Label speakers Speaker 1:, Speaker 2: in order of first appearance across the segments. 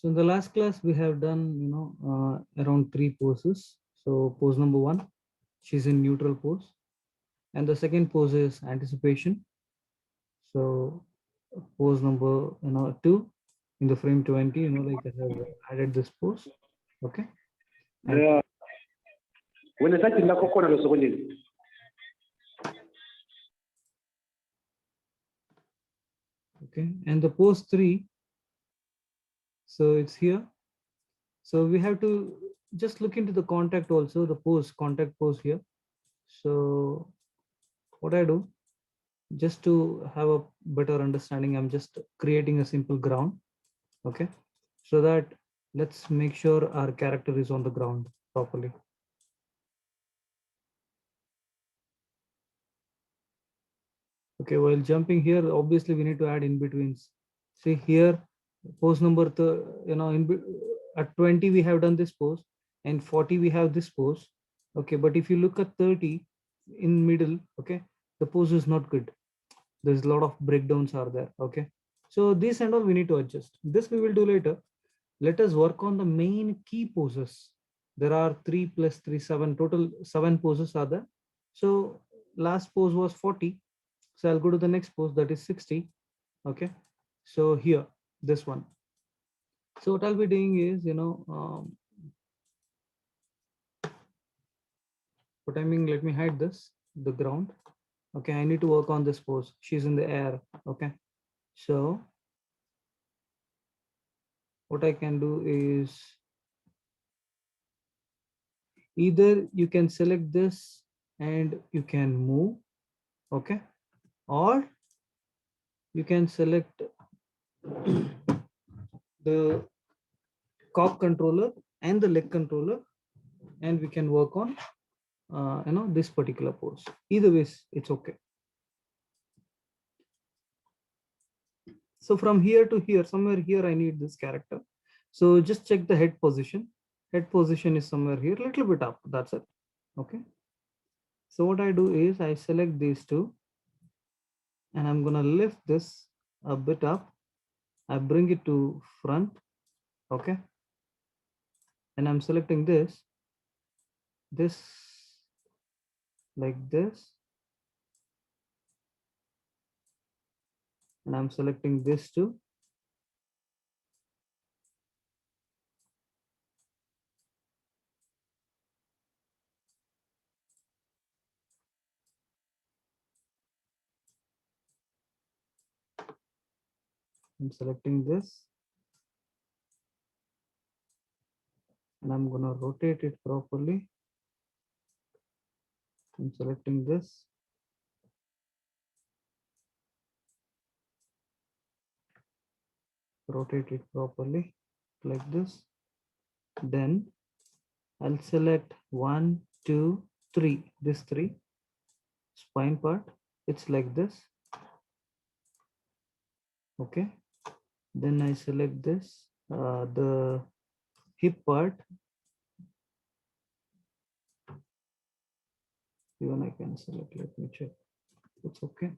Speaker 1: So in the last class, we have done, around three poses. So pose number one, she's in neutral pose. And the second pose is anticipation. So pose number, two in the frame 20, like I have added this pose. Okay. And
Speaker 2: Yeah. When I in the coconut also when
Speaker 1: okay. And the pose three, so it's here. So we have to just look into the contact also, the pose, contact pose here. So what I do, just to have a better understanding, I'm just creating a simple ground. Okay. So that let's make sure our character is on the ground properly. Okay, while jumping here, obviously we need to add in betweens. See here, pose number, at 20 we have done this pose, and 40 we have this pose. Okay, but if you look at 30 in middle, okay, the pose is not good. There's a lot of breakdowns are there. Okay, so this and all we need to adjust. This we will do later. Let us work on the main key poses. There are 3 plus 3, 7, total 7 poses are there. So last pose was 40. So I'll go to the next pose, that is 60. Okay. So here, this one. So what I'll be doing is, for timing, let me hide this, the ground. Okay. I need to work on this pose. She's in the air. Okay. So what I can do is either you can select this and you can move. Okay. Or you can select the cock controller and the leg controller, and we can work on this particular pose. Either ways it's okay. So from here to here, somewhere here I need this character. So just check the head position. Head position is somewhere here, a little bit up, that's it. Okay, so what I do is I select these two and I'm gonna lift this a bit up. I bring it to front. Okay, and I'm selecting this like this, and I'm selecting this too. I'm selecting this and I'm gonna rotate it properly. I'm selecting this. Rotate it properly like this. Then I'll select 1, 2, 3. This 3 spine part. It's like this. Okay. Then I select this, the hip part. Even I can select. Let me check. It's okay.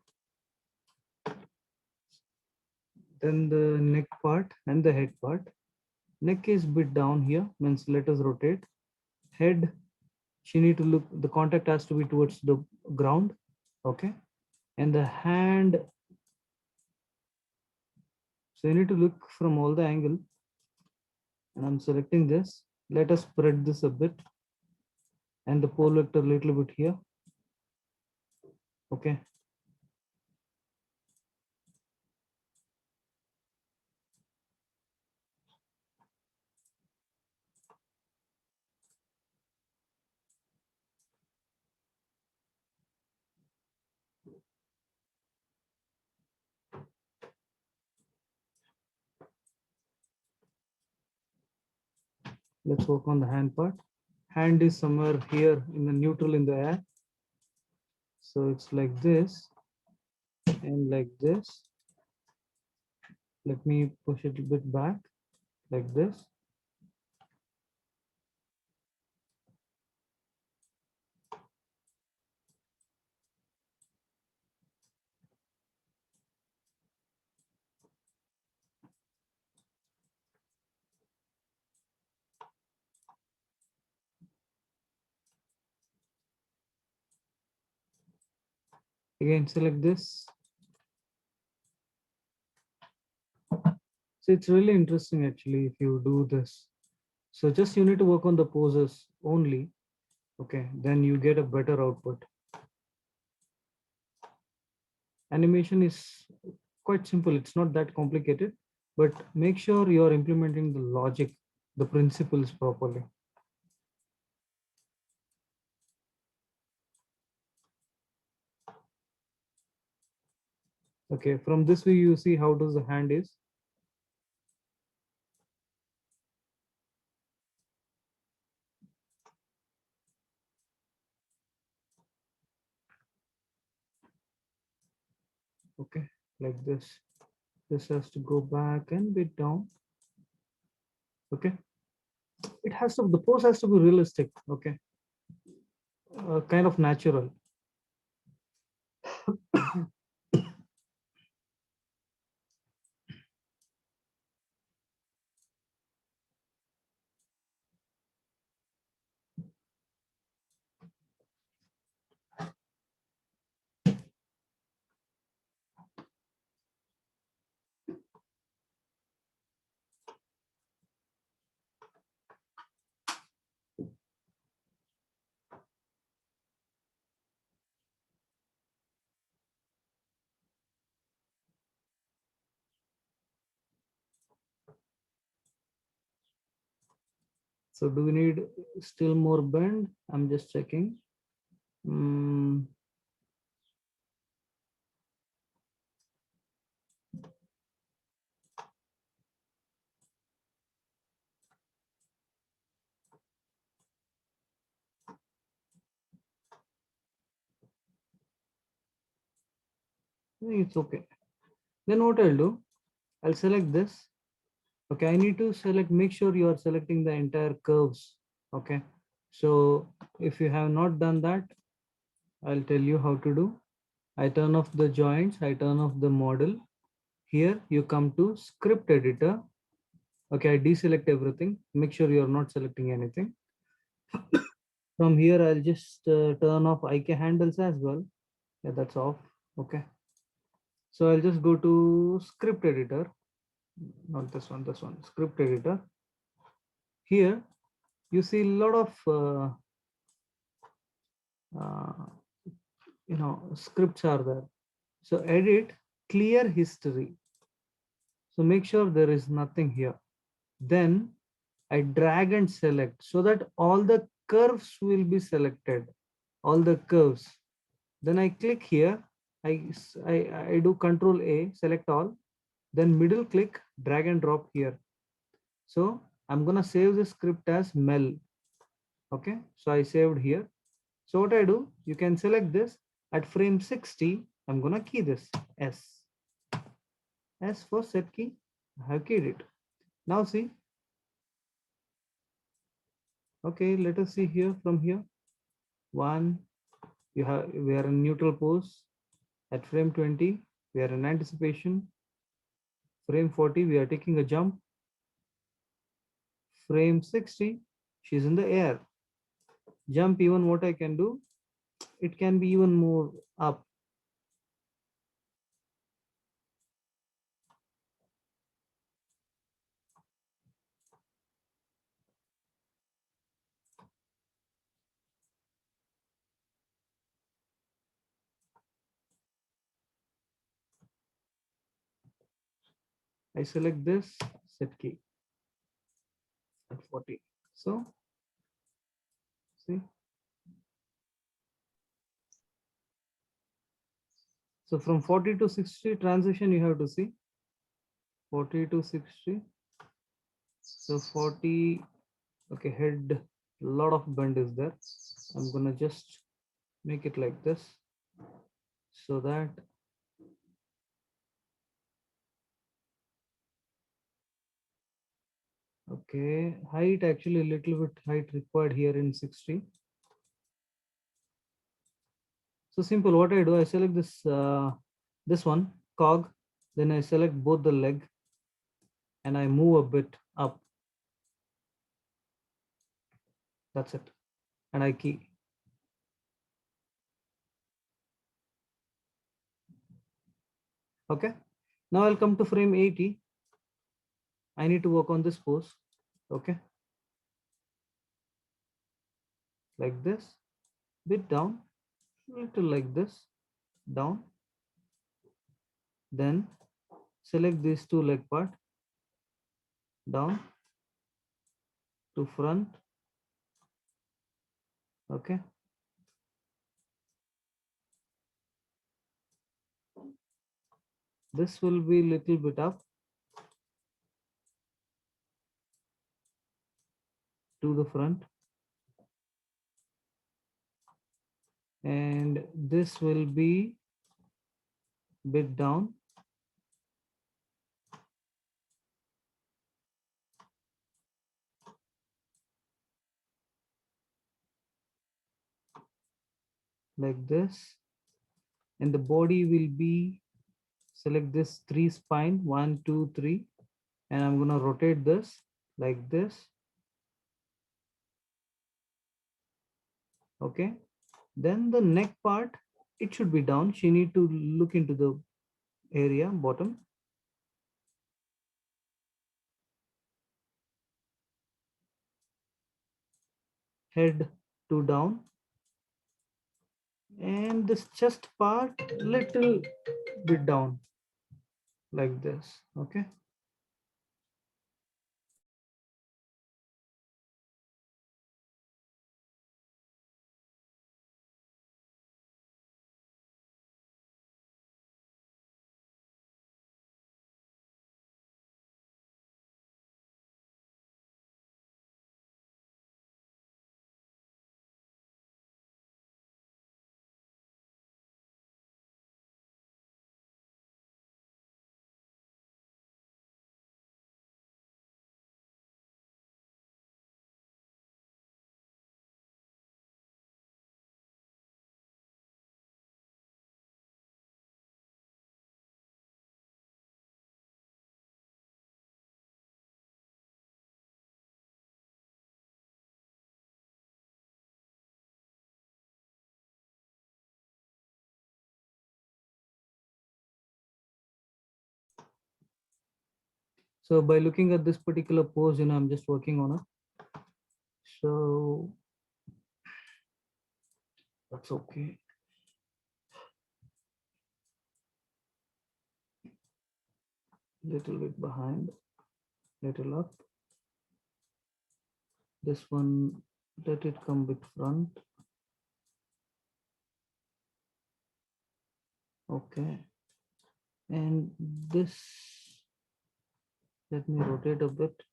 Speaker 1: Then the neck part and the head part. Neck is bit down here. Means let us rotate. Head, she need to look. The contact has to be towards the ground. Okay. And the hand, so you need to look from all the angle, and I'm selecting this. Let us spread this a bit and the pole vector a little bit here. Okay. Let's work on the hand part. Hand is somewhere here in the neutral in the air. So it's like this and like this. Let me push it a bit back like this. Again, select this. So it's really interesting actually if you do this. So just you need to work on the poses only. Okay, then you get a better output. Animation is quite simple. It's not that complicated, but make sure you're implementing the logic, the principles properly. Okay, from this view, you see how does the hand is. Okay, like this. This has to go back and bit down. Okay, it has to, the pose has to be realistic. Okay, kind of natural. So do we need still more bend? I'm just checking. Mm, it's okay. Then what I'll do, I'll select this. Okay, I need to select, make sure you are selecting the entire curves. Okay, so if you have not done that, I'll tell you how to do. I turn off the joints, I turn off the model. Here you come to script editor. Okay, I deselect everything. Make sure you're not selecting anything. From here, I'll just turn off IK handles as well. Yeah, that's off. Okay. So I'll just go to script editor, not this one, script editor. Here you see a lot of uh, scripts are there. So edit, clear history. So make sure there is nothing here. Then I drag and select so that all the curves will be selected, all the curves. Then I click here. I do Control A, select all. Then middle click, drag and drop here. So I'm gonna save the script as Mel. Okay, so I saved here. So what I do, you can select this at frame 60. I'm gonna key this S. S for set key. I have keyed it. Now see. Okay, let us see here from here. One, we are in neutral pose. At frame 20, we are in anticipation. Frame 40, we are taking a jump. Frame 60, she's in the air. Jump, even what I can do, it can be even more up. I select this, set key at 40. So, see. So from 40 to 60 transition, you have to see 40 to 60. So 40, okay, head, a lot of bend is there. I'm gonna just make it like this so that okay, height actually a little bit height required here in 60. So simple, what I do, I select this one, cog, then I select both the leg and I move a bit up. That's it. And I key. Okay. Now I'll come to frame 80. I need to work on this pose. Okay. Like this, bit down, little like this, down. Then select these two leg part, down to front. Okay. This will be little bit up to the front. And this will be bit down. Like this. And the body will be, select this three spine, 1, 2, 3. And I'm gonna rotate this like this. Okay. Then the neck part, it should be down. She need to look into the area, bottom. Head to down. And this chest part, little bit down, like this. Okay. So by looking at this particular pose, I'm just working on it. So that's okay. Little bit behind, little up. This one, let it come with front. Okay. And this, let me rotate a bit.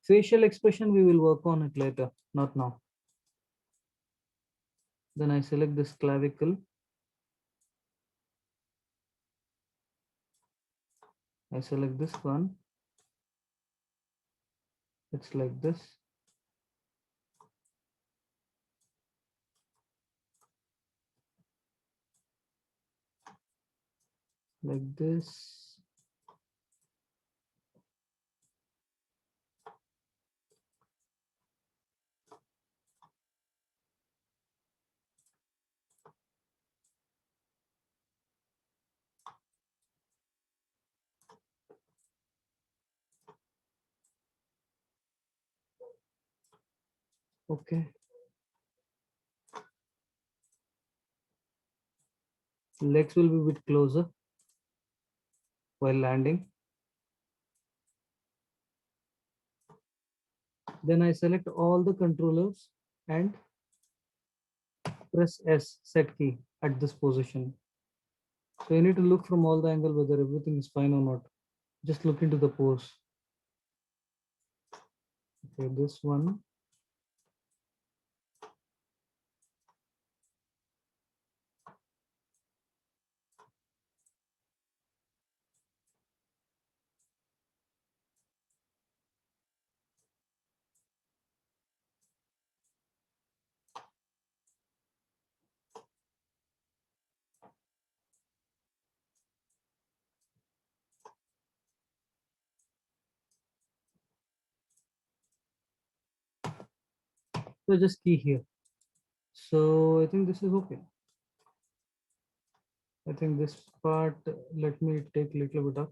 Speaker 1: Facial expression, we will work on it later, not now. Then I select this clavicle. I select this one. It's like this. Like this. Okay. Legs will be a bit closer while landing. Then I select all the controllers and press S, set key at this position. So you need to look from all the angle whether everything is fine or not. Just look into the pose. Okay, this one. or just key here. So I think this is okay. I think this part, let me take a little bit up.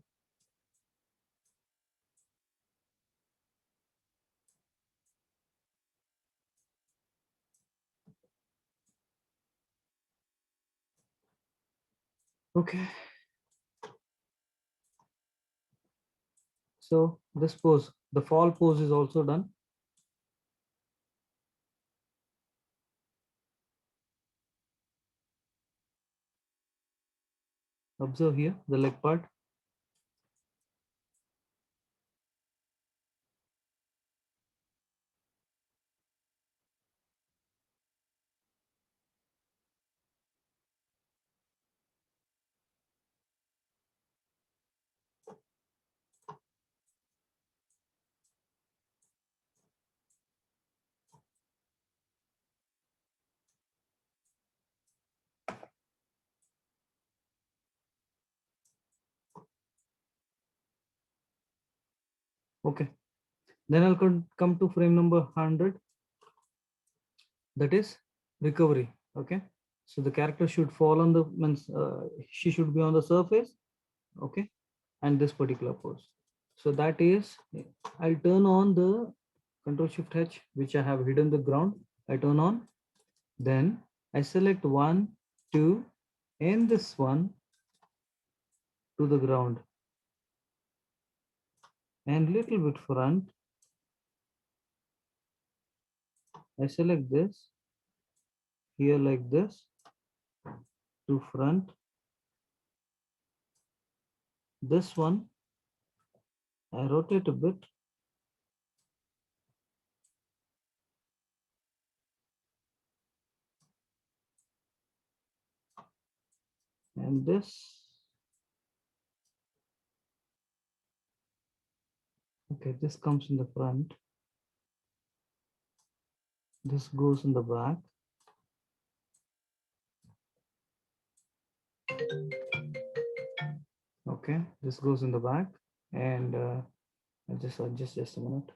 Speaker 1: Okay. So this pose, the fall pose is also done. Observe here the leg part. Okay. Then I'll come to frame number 100. That is recovery. Okay. So the character should fall on the, means she should be on the surface. Okay. And this particular pose. So that is, I'll turn on the Control Shift H, which I have hidden the ground. I turn on. Then I select 1, 2, and this one to the ground. And little bit front. I select this here like this to front. This one I rotate a bit. And this, okay, this comes in the front. This goes in the back. Okay, this goes in the back. And I'll just adjust just a minute.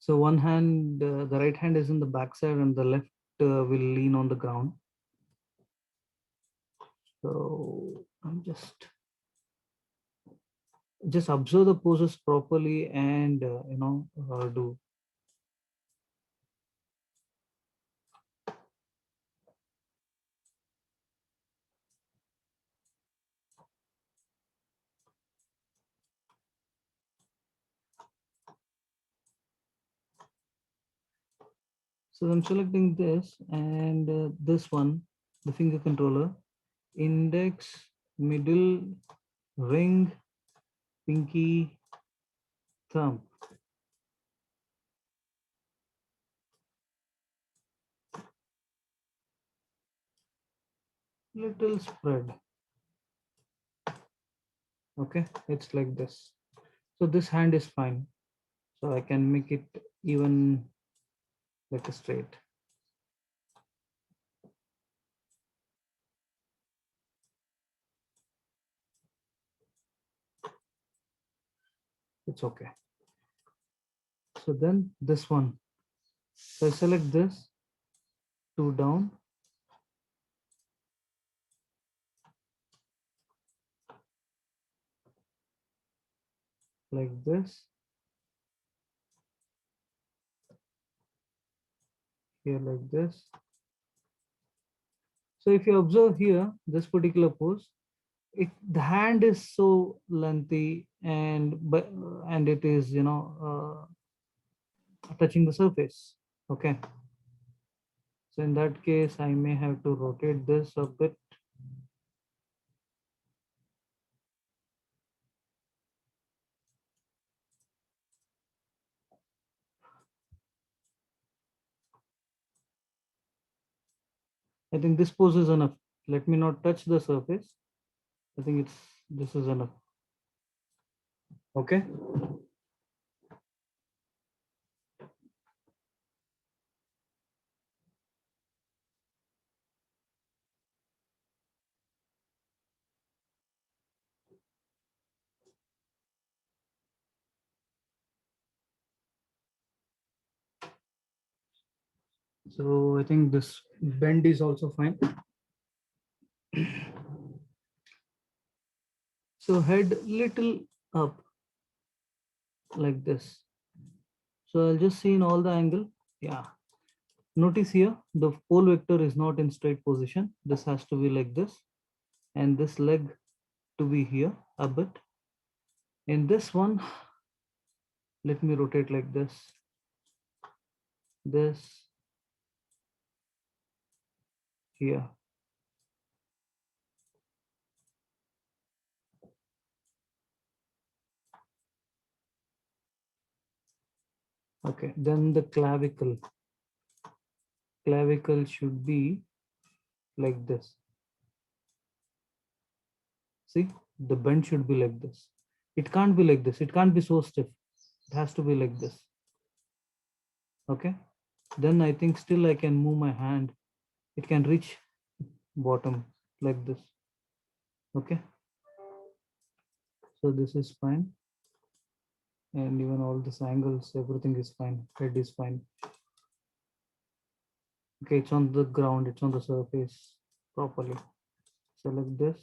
Speaker 1: So one hand, the right hand is in the backside and the left will lean on the ground. So I'm just observe the poses properly and do. So I'm selecting this and this one, the finger controller, index, middle, ring, pinky, thumb. Little spread. Okay, it's like this. So this hand is fine. So I can make it even like a straight. It's okay. So then this one. So I select this, two down, like this, here like this. So if you observe here, this particular pose, the hand is so lengthy and it is touching the surface. Okay. So in that case, I may have to rotate this a bit. I think this pose is enough. Let me not touch the surface. I think this is enough. Okay. So I think this bend is also fine. So head little up like this. So I'll just see in all the angle. Yeah. Notice here, the pole vector is not in straight position. This has to be like this. And this leg to be here a bit. In this one, let me rotate like this. This here. Okay, then the clavicle. Clavicle should be like this. See, the bend should be like this. It can't be like this. It can't be so stiff. It has to be like this. Okay. Then I think still I can move my hand. It can reach bottom like this. Okay. So this is fine. And even all these angles, everything is fine. Head is fine. Okay, it's on the ground, it's on the surface properly. Select this,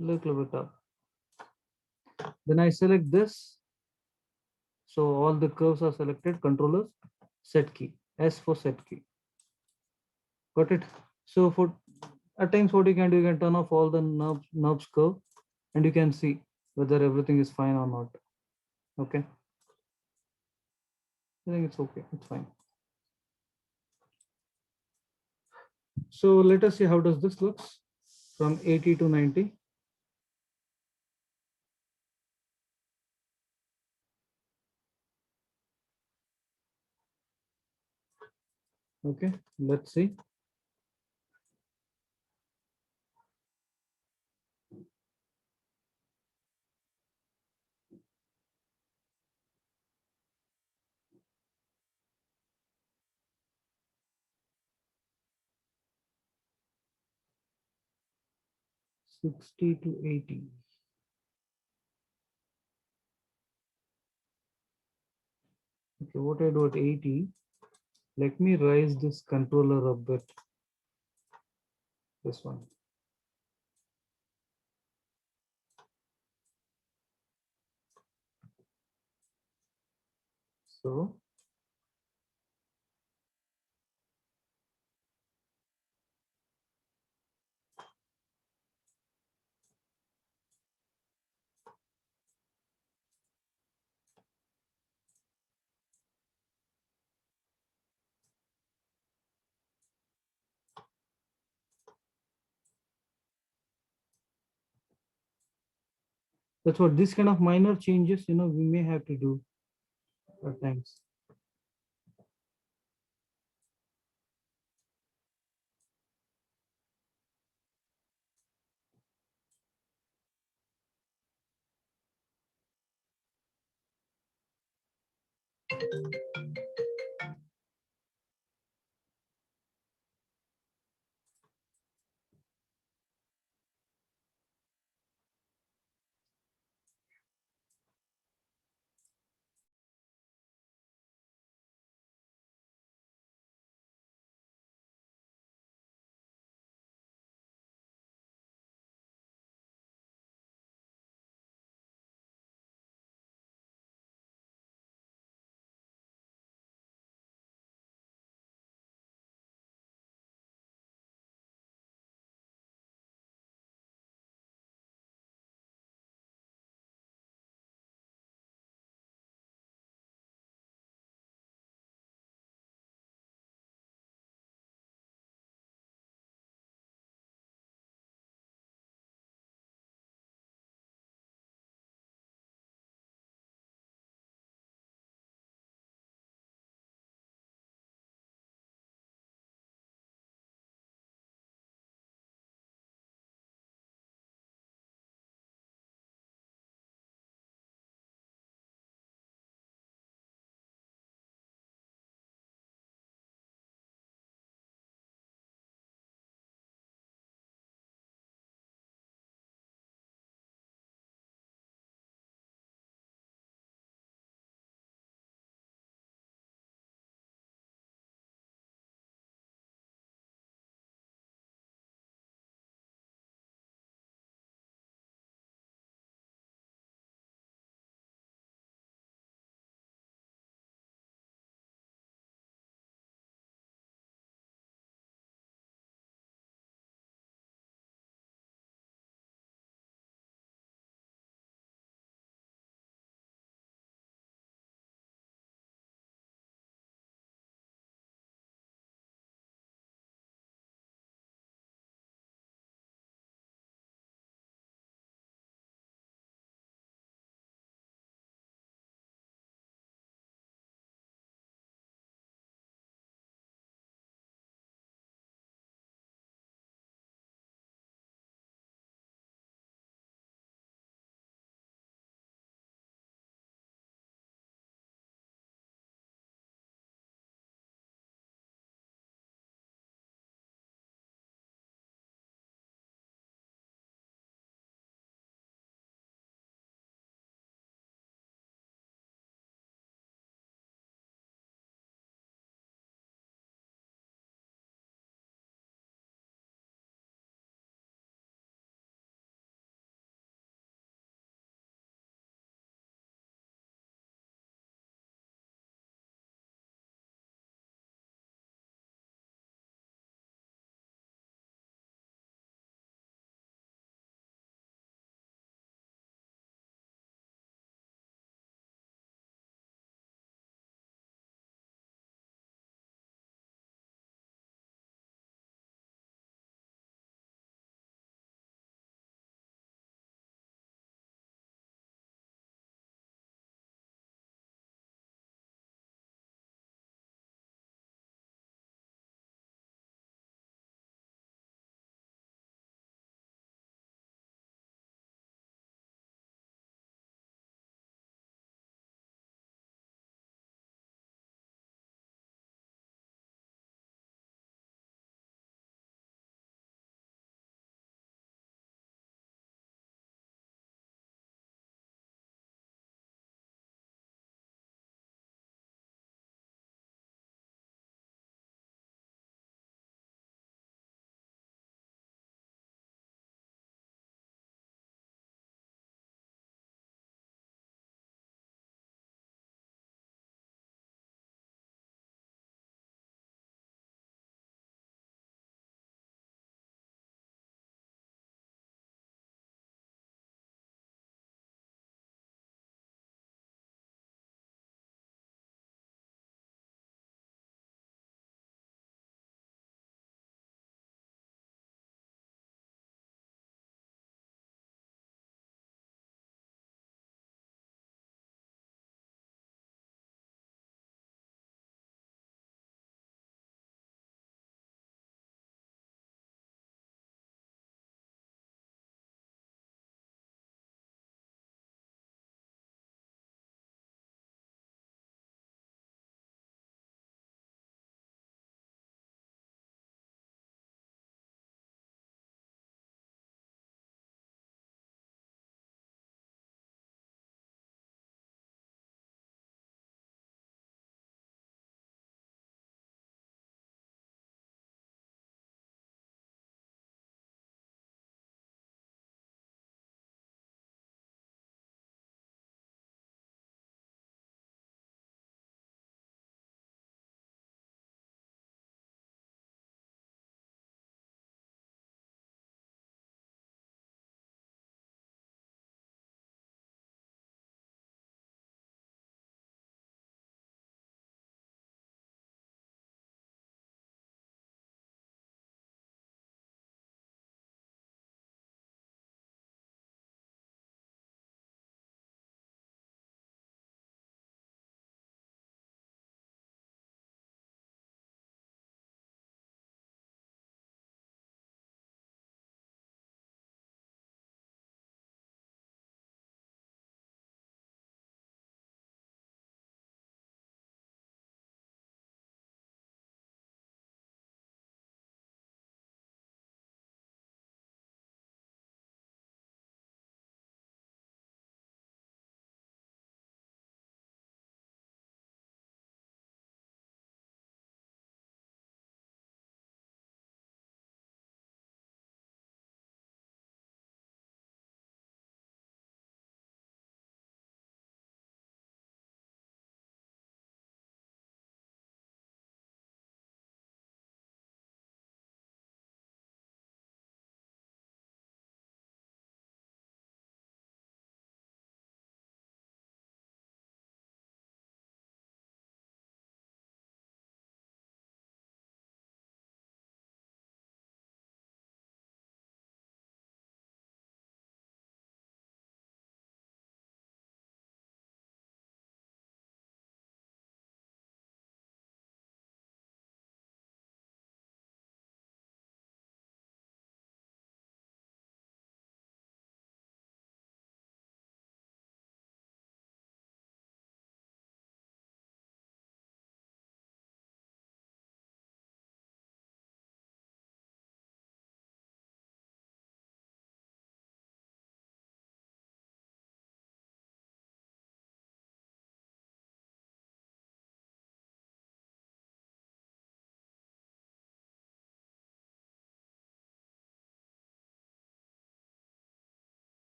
Speaker 1: little bit up. Then I select this. So all the curves are selected, controllers, set key, S for set key. Got it? So for at times what you can turn off all the knobs curve and you can see whether everything is fine or not. Okay. I think it's okay, it's fine. So let us see how does this looks from 80 to 90. Okay, let's see. Sixty to 80. Okay, Okay, what I do at 80, let me raise this controller a bit. This one. So that's what this kind of minor changes, we may have to do at times.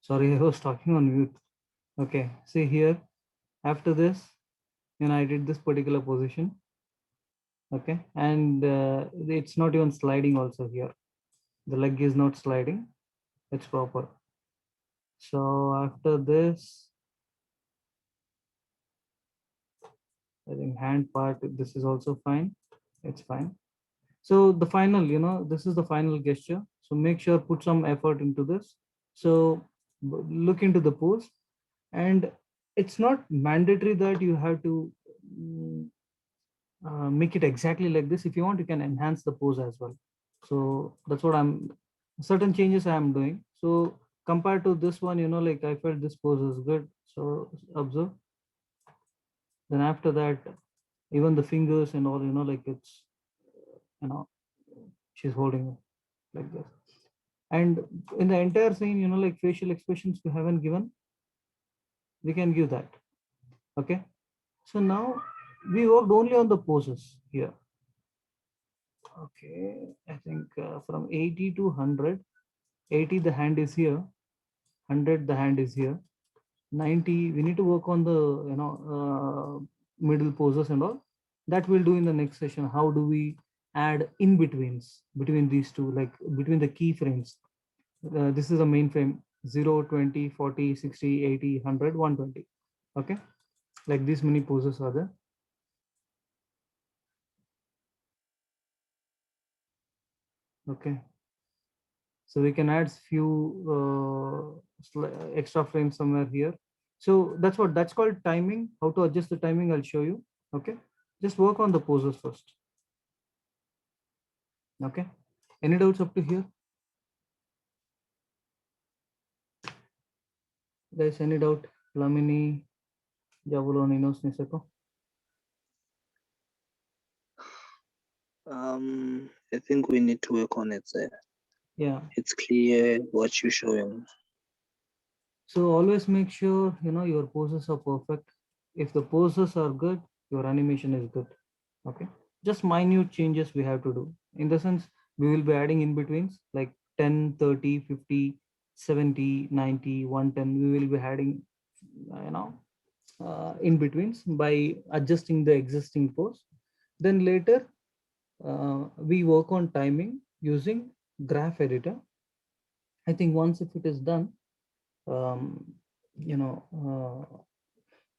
Speaker 1: Sorry, I was talking on mute. Okay, see here, after this, I did this particular position. Okay, and it's not even sliding also here. The leg is not sliding, it's proper. So after this, I think hand part, this is also fine. It's fine. So the final, this is the final gesture. So make sure, put some effort into this. So look into the pose, and it's not mandatory that you have to make it exactly like this. If you want, you can enhance the pose as well. So that's what certain changes I am doing. So compared to this one, like I felt this pose is good. So observe. Then after that, even the fingers and all, like it's, she's holding it like this. And in the entire scene, like facial expressions we haven't given, we can give that. Okay. So now we worked only on the poses here. Okay. I think from 80 to 100, 80, the hand is here. 100, the hand is here. 90, we need to work on the, middle poses and all. That we'll do in the next session. How do we add in betweens between these two, like between the key frames? This is a main frame, 0, 20, 40, 60, 80, 100, 120. Okay, like these many poses are there. Okay, so we can add few extra frames somewhere here. So that's called timing. How to adjust the timing, I'll show you. Okay, just work on the poses first. Okay, any doubts up to here, guys? Any doubt? Lamini, Javulon, Inos, Niseko?
Speaker 3: I think we need to work on it.
Speaker 1: Yeah,
Speaker 3: It's clear what you're showing.
Speaker 1: so always make sure your poses are perfect. If the poses are good, your animation is good. Okay, just minute changes we have to do. In the sense, we will be adding in betweens like 10, 30, 50, 70, 90, 110. We will be adding in betweens by adjusting the existing pose. Then later we work on timing using graph editor. I think once if it is done, um,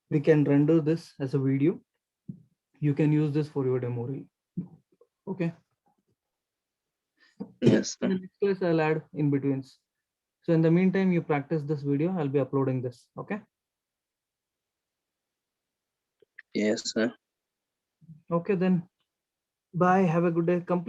Speaker 1: we can render this as a video. You can use this for your demo reel. Okay.
Speaker 3: Yes.
Speaker 1: In the next class, I'll add in betweens. So in the meantime, you practice this video. I'll be uploading this. Okay.
Speaker 3: Yes, sir.
Speaker 1: Okay, then. Bye. Have a good day. Complete